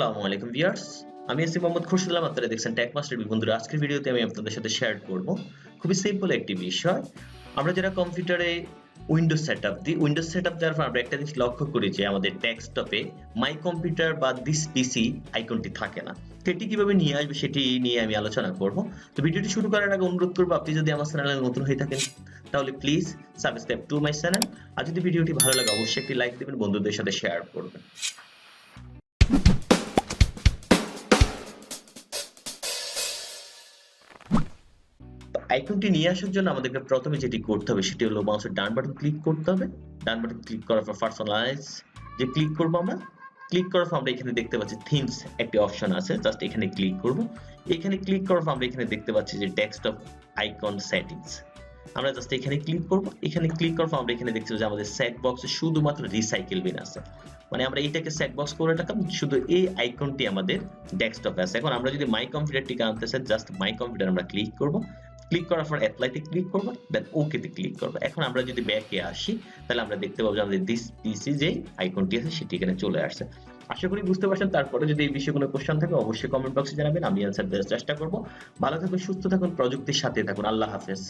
আসসালামু আলাইকুম ভিউয়ার্স। আমি আছি মোহাম্মদ খুরশিদুল্লাহ। আপনারা দেখছেন টেক মাস্টার বি। বন্ধুরা, আজকের ভিডিওতে আমি আপনাদের সাথে শেয়ার করব খুবই সিম্পল একটি বিষয়। আমরা যারা কম্পিউটারে উইন্ডোজ সেটআপ দিই, উইন্ডোজ সেটআপ দেওয়ার পর আমরা একটা জিনিস লক্ষ্য করি যে আমাদের ডেস্কটপে মাই কম্পিউটার বা দিস পিসি আইকনটি থাকে না। তো এটি কিভাবে নিয়ে আসবে সেটি নিয়ে আমি আলোচনা করব। তো ভিডিওটি শুরু করার আগে অনুরোধ করব, আপনি যদি আমার চ্যানেলে নতুন হয়ে থাকেন তাহলে please subscribe to my channel. আর যদি ভিডিওটি ভালো লাগে অবশ্যই একটি লাইক দিবেন, বন্ধুদের সাথে শেয়ার করবেন। আইকনটি নিয়ে আসার জন্য আমাদেরকে প্রথমে যেটি করতে হবে সেটি হলো মাউসের ডান বাটন ক্লিক করতে হবে। ডান বাটন ক্লিক করার পর পার্সোনালাইজ যে ক্লিক করব আমরা। ক্লিক করার পর আমরা এখানে দেখতে পাচ্ছি থিমস একটি অপশন আছে, জাস্ট এখানে ক্লিক করব। এখানে ক্লিক করার পর আমরা এখানে দেখতে পাচ্ছি যে ডেস্কটপ আইকন সেটিংস। আমরা জাস্ট এখানে ক্লিক করব। এখানে ক্লিক করার পর আমরা এখানে দেখছি যে আমাদের সেট বক্সে শুধুমাত্র রিসাইকেল বিন আছে। মানে আমরা এটাকে সেট বক্স করে রাখলাম, শুধু এই আইকনটি আমাদের ডেস্কটপে আছে। এখন আমরা যদি মাই কম্পিউটারটিকে আনতে চাই, জাস্ট মাই কম্পিউটার আমরা ক্লিক করব। ক্লিক করার পর অ্যাপ্লাইতে ক্লিক করব, দেন ওকে তে ক্লিক করব। এখন আমরা যদি ব্যাকে আসি তাহলে আমরা দেখতে পাবো যে আমাদের দিস পিসি যে আইকনটি আছে সেটি এখানে চলে আসছে। আশা করি বুঝতে পারছেন। তারপরে যদি এই বিষয়ে কোনো কোশ্চেন থাকে অবশ্যই কমেন্ট বক্সে জানাবেন, আমি অ্যানসার দেওয়ার চেষ্টা করব। ভালো থাকুন, সুস্থ থাকুন, প্রযুক্তির সাথে থাকুন। আল্লাহ হাফেজ।